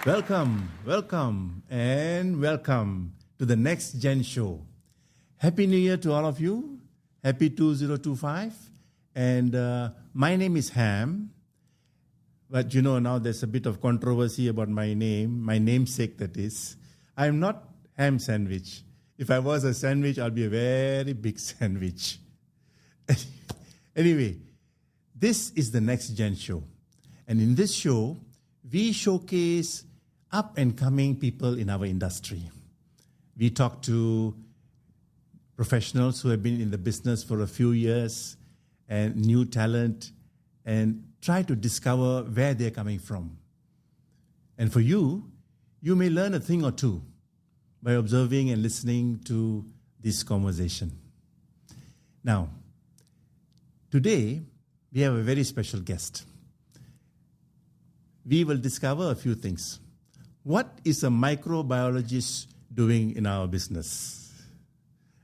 Welcome, and welcome to the NexGen show. Happy New Year to all of you. Happy 2025. And my name is Ham. But you know, now there's a bit of controversy about my name, my namesake that is. I'm not ham sandwich. If I was a sandwich, I'll be a very big sandwich. Anyway, this is the NexGen show. And in this show, we showcase up-and-coming people in our industry. We talk to professionals who have been in the business for a few years and new talent and try to discover where they're coming from. And for you, you may learn a thing or two by observing and listening to this conversation. Now, today, we have a very special guest. We will discover a few things. What is a microbiologist doing in our business?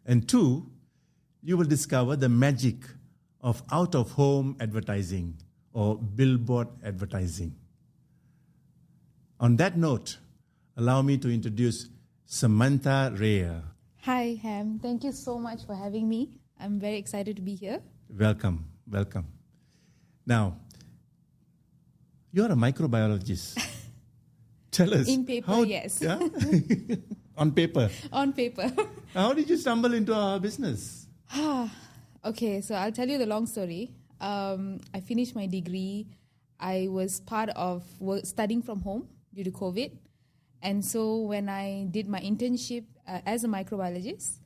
And two, you will discover the magic of out-of-home advertising or billboard advertising. On that note, allow me to introduce Samantha Rayer. Hi, Ham. Thank you so much for having me. I'm very excited to be here. Welcome. Now, you're a microbiologist. Tell us. In paper, yes. Yeah? On paper. On paper. How did you stumble into our business? Okay, so I'll tell you the long story. I finished my degree. I was part of studying from home due to COVID. And so when I did my internship as a microbiologist,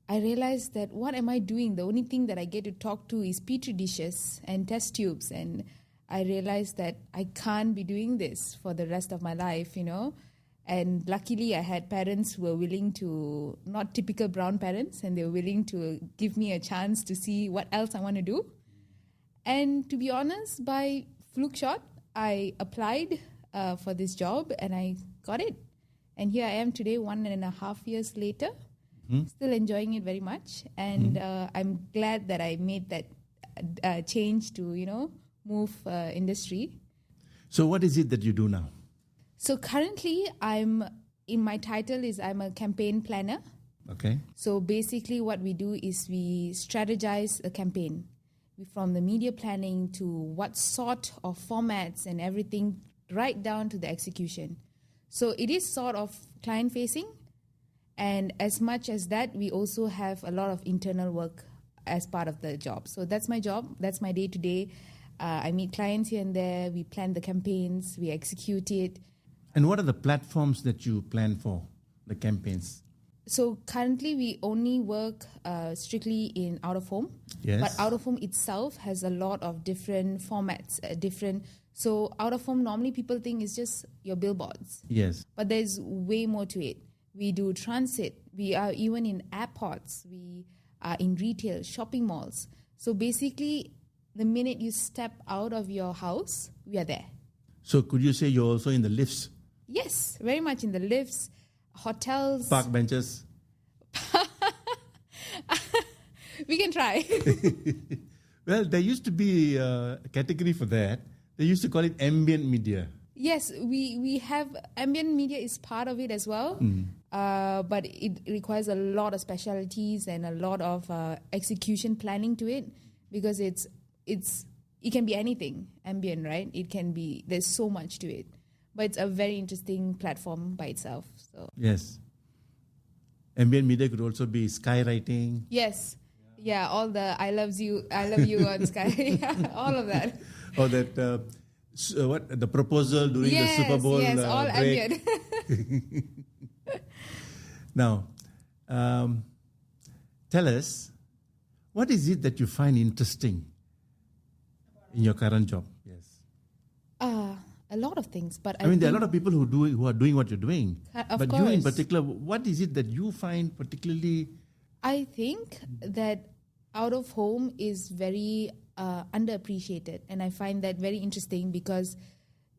I realized that what am I doing? The only thing that I get to talk to is petri dishes and test tubes. And I realized that I can't be doing this for the rest of my life, you know. And luckily, I had parents who were willing to, not typical brown parents, and they were willing to give me a chance to see what else I want to do. And to be honest, by fluke shot, I applied for this job and I got it. And here I am today, 1.5 years later, still enjoying it very much. And I'm glad that I made that change to, you know, move industry. So what is it that you do now? So currently, my title is I'm a campaign planner. Okay. So basically what we do is we strategize a campaign from the media planning to what sort of formats and everything right down to the execution. So it is sort of client facing. And as much as that, we also have a lot of internal work as part of the job. So that's my job. That's my day to day. I meet clients here and there. We plan the campaigns. We execute it. And what are the platforms that you plan for the campaigns? So currently we only work strictly in out-of-home. Yes. But out-of-home itself has a lot of different formats, So out-of-home, normally people think it's just your billboards. Yes. But there's way more to it. We do transit. We are even in airports. We are in retail, shopping malls. So basically, the minute you step out of your house, we are there. So could you say you're also in the lifts? Yes, very much in the lifts, hotels. Park benches? We can try. Well, there used to be a category for that. They used to call it ambient media. Yes, we have ambient media is part of it as well, but it requires a lot of specialties and a lot of execution planning to it because it can be anything ambient, right? It can be, there's so much to it, but it's a very interesting platform by itself. So yes, ambient media could also be skywriting. Yes, yeah, all the I love you on Sky, all of that. Or that the proposal during the Super Bowl. Yes, all break. ambient. Now, tell us, what is it that you find interesting in your current job? Yes. A lot of things, but I mean, there are a lot of people who are doing what you're doing. Of course. You in particular, what is it that you find particularly? I think that out of home is very underappreciated, and I find that very interesting because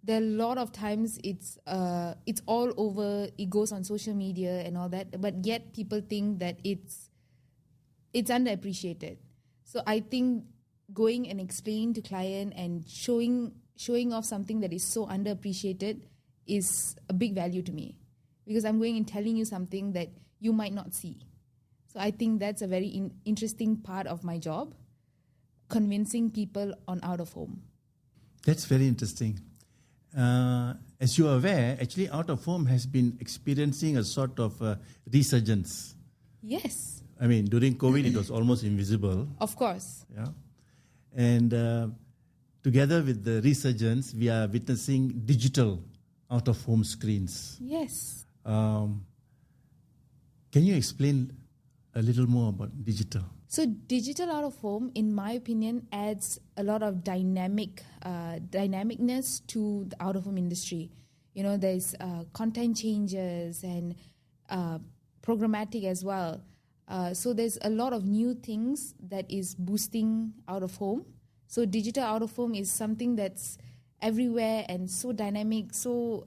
there are a lot of times it's all over. It goes on social media and all that, but yet people think that it's underappreciated. So I think going and explaining to client and showing off something that is so underappreciated is a big value to me, because I'm going and telling you something that you might not see. So I think that's a very interesting part of my job, convincing people on out of home. That's very interesting. As you are aware, actually out of home has been experiencing a sort of resurgence. Yes. I mean, during COVID, it was almost invisible. Of course. Yeah. And together with the resurgence, we are witnessing digital out-of-home screens. Yes. Can you explain a little more about digital? So digital out of home, in my opinion, adds a lot of dynamicness to the out of home industry. You know, there's content changes and programmatic as well. So there's a lot of new things that is boosting out of home. So digital out of home is something that's everywhere and so dynamic, so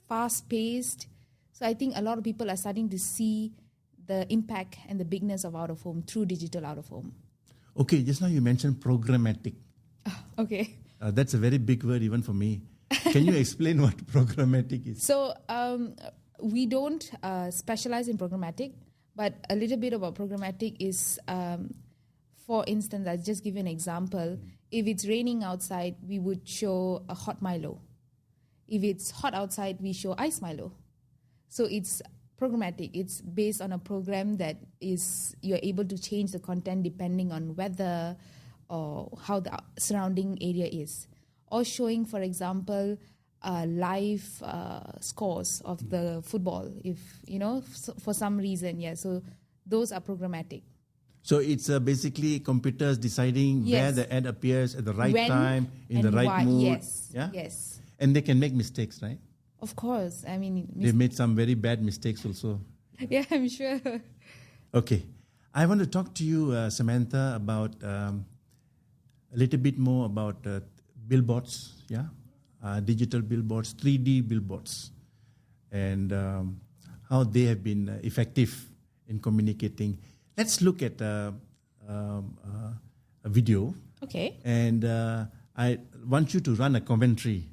fast paced. So I think a lot of people are starting to see the impact and the bigness of out of home through digital out of home. Okay, just now you mentioned programmatic. Okay. That's a very big word even for me. Can you explain what programmatic is? So we don't specialize in programmatic, but a little bit about programmatic is, for instance, I'll just give you an example. If it's raining outside, we would show a hot Milo. If it's hot outside, we show ice Milo. So it's programmatic. It's based on a program that is, you're able to change the content depending on weather or how the surrounding area is. Or showing, for example, live scores of the football, if, you know, for some reason, yeah. So those are programmatic. So it's basically computers deciding where the ad appears at the right time, in the right mood. Yes, yeah? yes. And they can make mistakes, right? Of course. I mean, They've made some very bad mistakes also. Yeah, I'm sure. Okay. I want to talk to you, Samantha, about a little bit more about billboards, yeah? Digital billboards, 3D billboards, and how they have been effective in communicating. Let's look at a video. Okay. And I want you to run a commentary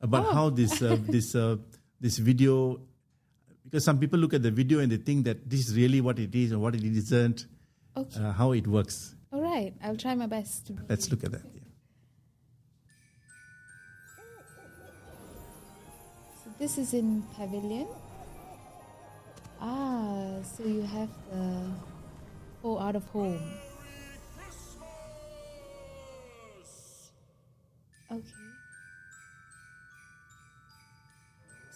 about how this video, because some people look at the video and they think that this is really what it is or what it isn't, how it works. All right. I'll try my best. Let's look at that. Yeah. So this is in Pavilion. So you have the out of home. Okay.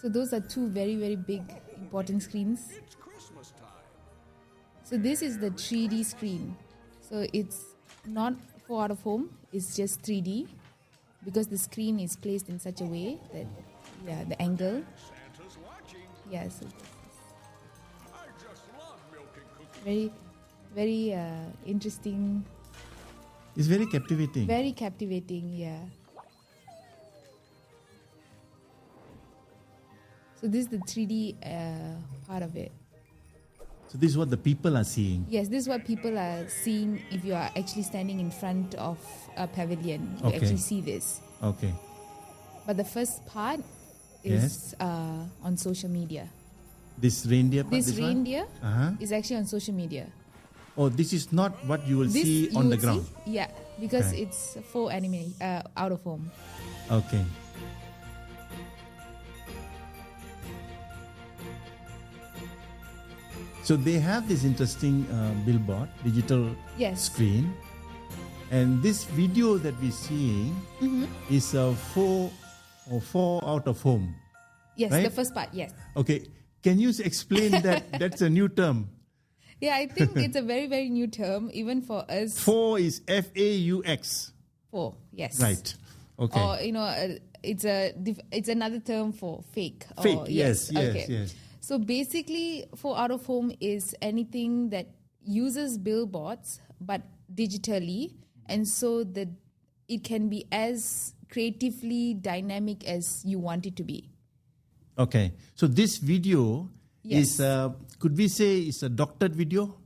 So those are two very, very big, important screens. It's Christmas time. So this is the 3D screen. So it's not for out of home, it's just 3D because the screen is placed in such a way that, yeah, the angle. Santa's watching. Yeah, so I just love milking cookies. very, very interesting. It's very captivating. Very captivating, yeah. So this is the 3D part of it. So this is what the people are seeing. Yes, this is what people are seeing if you are actually standing in front of a pavilion. You Okay. actually see this. Okay. But the first part is on social media. This reindeer part, This one? reindeer Uh-huh. is actually on social media. Oh, this is not what you will This see you on the would ground. see? Yeah, because Okay. it's full anime, out of home. Okay. So they have this interesting billboard, digital Yes. screen. And this video that we're seeing is four out of home. Yes, Right? the first part, yes. Okay. Can you explain that? That's a new term. Yeah, I think it's a very, very new term, even for us. Four is FAUX. Four, yes. Right. Okay. Or, you know, it's another term for fake. Fake, Or, yes, okay. yes. So basically, for out of home is anything that uses billboards but digitally, and so that it can be as creatively dynamic as you want it to be. Okay. So this video Yes. is, could we say, it's a doctored video?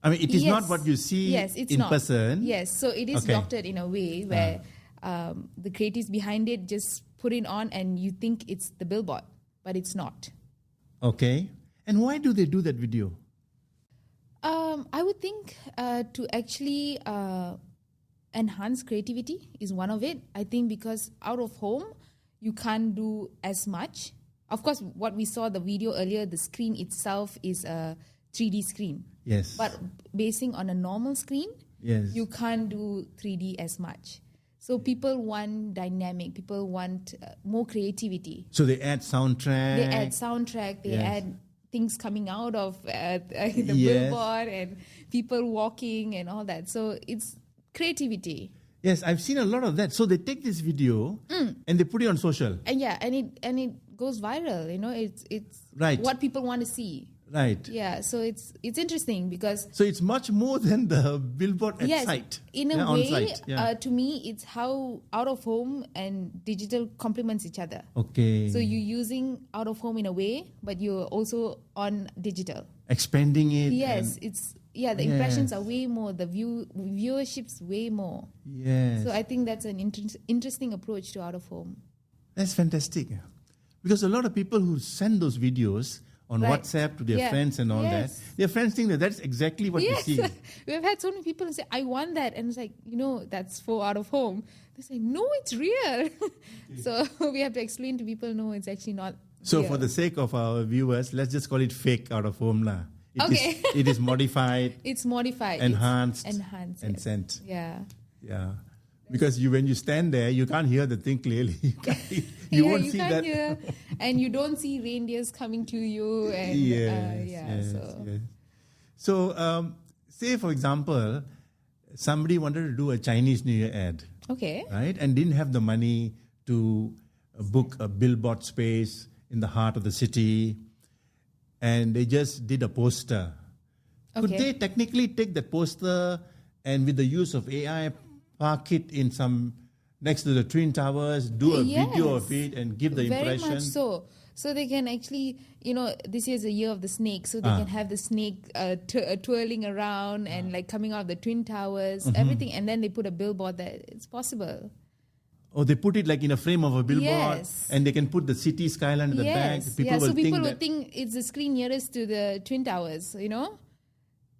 I mean, it is not Yes. what you see Yes, it's in not. person. Yes, so it is Okay. doctored in a way where the creatives behind it just put it on and you think it's the billboard, but it's not. Okay. And why do they do that video? I would think to actually enhance creativity is one of it. I think because out of home, you can't do as much. Of course, what we saw the video earlier, the screen itself is a 3D screen. Yes. But basing on a normal screen, Yes. you can't do 3D as much. So people want dynamic, people want more creativity. So they add soundtrack. They add soundtrack, they Yes. add things coming out of the Yes. billboard and people walking and all that. So it's creativity. Yes, I've seen a lot of that. So they take this video and they put it on social. And yeah, and it goes viral, you know, it's Right. what people want to see. Right. Yeah, so it's interesting because So it's much more than the billboard at yes, site. in a on way, site. Yeah. to me, it's how out of home and digital complements each other. Okay. So you're using out of home in a way, but you're also on digital. Expanding it. Yes, and- it's the impressions Yes. are way more, the viewership's way more. Yes. So I think that's an interesting approach to out of home. That's fantastic. Because a lot of people who send those videos on Right. WhatsApp to their Yeah. friends and all Yes. that, their friends think that that's exactly what Yes, we see. we've had so many people say, "I want that," and it's like, that's for out of home. They say, "No, it's real." So we have to explain to people, no, it's actually not. So real. for the sake of our viewers, let's just call it fake out of home. Okay. It is modified, it's modified, enhanced, it's enhanced, and yes. sent. Yeah. Yeah. Because when you stand there, you can't hear the thing clearly. You won't you see can't that. hear, and you don't see reindeers coming to you, and Yes. so So, say for example, somebody wanted to do a Chinese New Year ad, okay, right, and didn't have the money to book a billboard space in the heart of the city, and they just did a poster. Could Okay. they technically take that poster and, with the use of AI, park it in some next to the Twin Towers, do a video of Yes. it, and give the very impression? much so. So they can actually, this year's the year of the snake, so they can have the snake twirling around and like coming out of the Twin Towers, Mm-hmm. everything, and then they put a billboard there. It's possible. Or they put it like in a frame of a billboard, Yes. and they can put the city skyline at the back. Yes, People yeah. will So people think will that. think it's the screen nearest to the Twin Towers,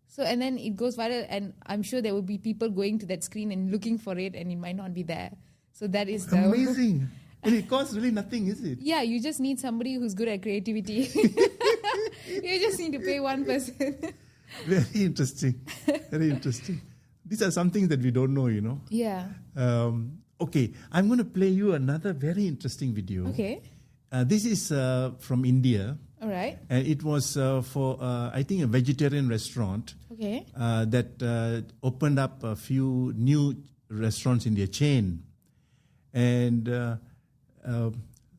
So and then it goes viral, and I'm sure there will be people going to that screen and looking for it, and it might not be there. So that is the Amazing. And it costs really nothing, is it? Yeah, you just need somebody who's good at creativity. You just need to pay one person. Very interesting. Very interesting. These are some things that we don't know, Yeah. Okay, I'm going to play you another very interesting video. Okay. This is from India. All right. And it was for, I think, a vegetarian restaurant Okay. that opened up a few new restaurants in their chain. And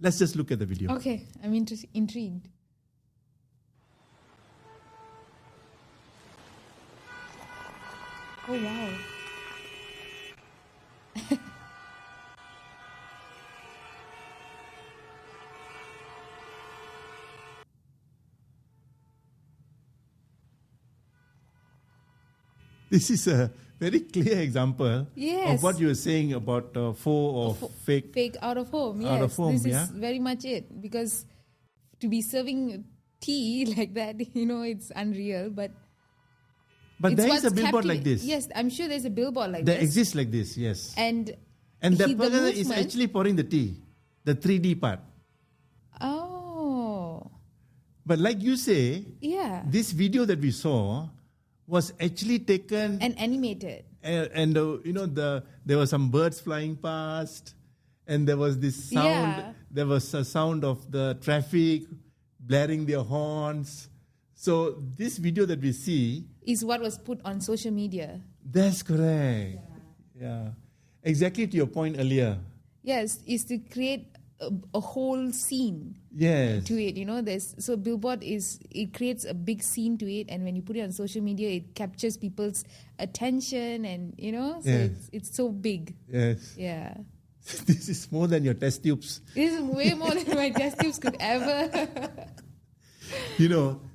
let's just look at the video. Okay. I'm intrigued. Oh, wow. This is a very clear example Yes. of what you were saying about faux or fake. Fake out of home. Yes. Out of home, this yeah. is very much it. Because to be serving tea like that, it's unreal. But But it's there is a what's billboard like this. Yes, I'm sure there's a billboard like There this. exists like this, yes. And the the person is movement- actually pouring the tea, the 3D part. Oh, But like you say, yeah. this video that we saw was actually taken, And animated. and there were some birds flying past, and there was this sound. Yeah. There was a sound of the traffic blaring their horns. So this video that we see, Is what was put on social media. that's correct. Yeah. Exactly to your point earlier. Yes, is to create a whole scene Yes. to it. So billboard it creates a big scene to it, and when you put it on social media, it captures people's attention, and so Yes. it's so big. Yes. Yeah, This is more than your test tubes. this is way more than my test tubes could ever.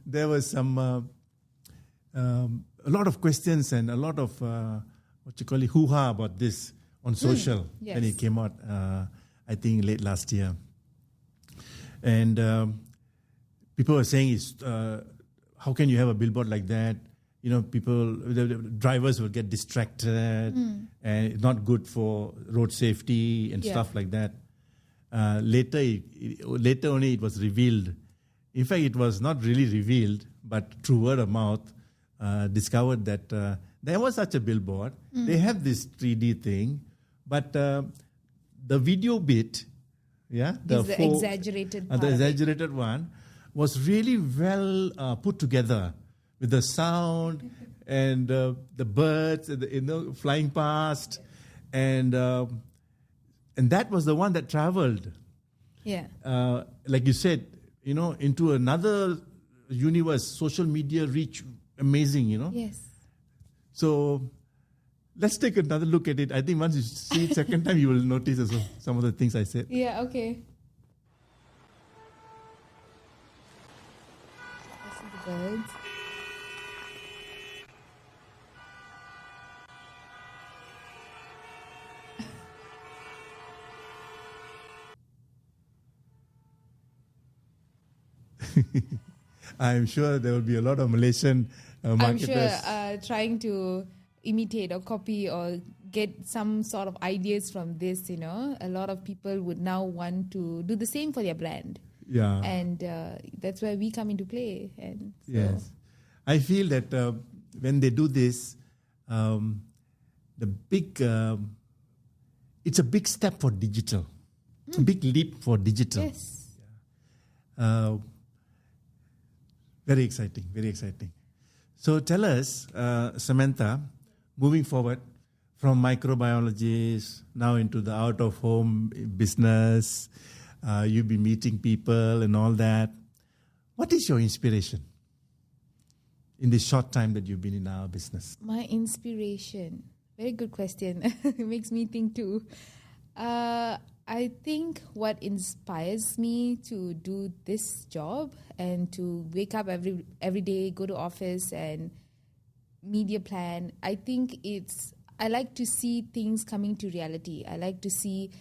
There was some a lot of questions and a lot of hoo-ha about this on social Yes. when it came out. I think late last year. And people were saying, how can you have a billboard like that? You know, the drivers will get distracted and it's not good for road safety and stuff like that. Later only it was revealed. In fact, it was not really revealed, but through word of mouth, discovered that there was such a billboard. They have this 3D thing, but the video bit, the exaggerated part the exaggerated one, was really well put together with the sound and the birds, flying past, and that was the one that traveled. Yeah. Like you said, into another universe. Social media reach amazing, Yes. So let's take another look at it. I think once you see it second time, you will notice as well some of the things I said. Yeah, okay. I see the birds. I'm sure there will be a lot of Malaysian marketers. I'm sure trying to imitate or copy or get some sort of ideas from this, a lot of people would now want to do the same for their brand. Yeah. And that's where we come into play. And so yes. I feel that when they do this, it's a big step for digital. It's a big leap for digital. Yes. Very exciting, very exciting. So tell us, Samantha, moving forward from microbiologist now into the out-of-home business, you've been meeting people and all that. What is your inspiration in this short time that you've been in our business? My inspiration. Very good question. It makes me think too. I think what inspires me to do this job and to wake up every day, go to office and media plan, I like to see things coming to reality. I like to see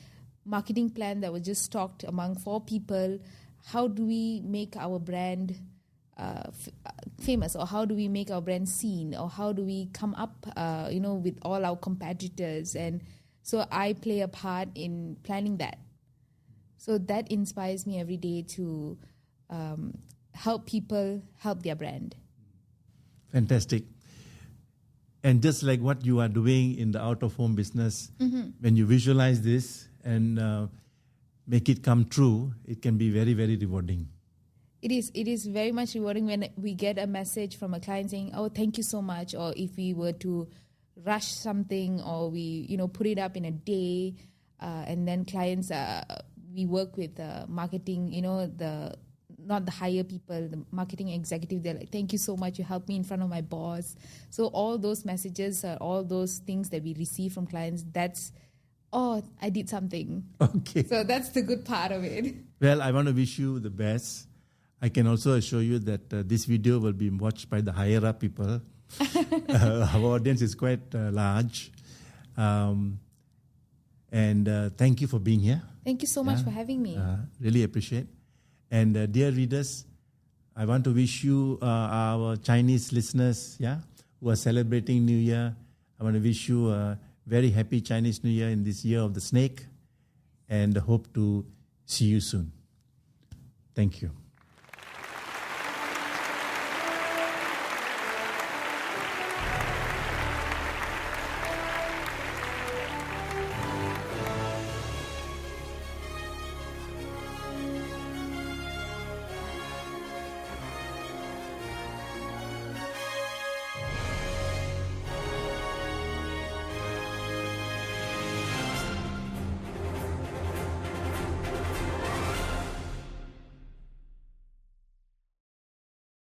marketing plan that was just talked among 4 people. How do we make our brand famous, or how do we make our brand seen, or how do we come up, with all our competitors? And so I play a part in planning that. So that inspires me every day to help people help their brand. Fantastic. And just like what you are doing in the out-of-home business, when you visualize this and make it come true, it can be very, very rewarding. It is very much rewarding when we get a message from a client saying, "Oh, thank you so much," or if we were to rush something or we put it up in a day, and then clients we work with marketing, not the higher people, the marketing executive, they're like, "Thank you so much, you helped me in front of my boss." So all those messages, all those things that we receive from clients, that's, oh, I did something. Okay. So that's the good part of it. Well, I want to wish you the best. I can also assure you that this video will be watched by the higher up people. Our audience is quite large. And thank you for being here. Thank you so much for having me. Really appreciate. And dear readers, I want to wish you, our Chinese listeners, who are celebrating New Year, I want to wish you a very happy Chinese New Year in this year of the snake, and hope to see you soon. Thank you.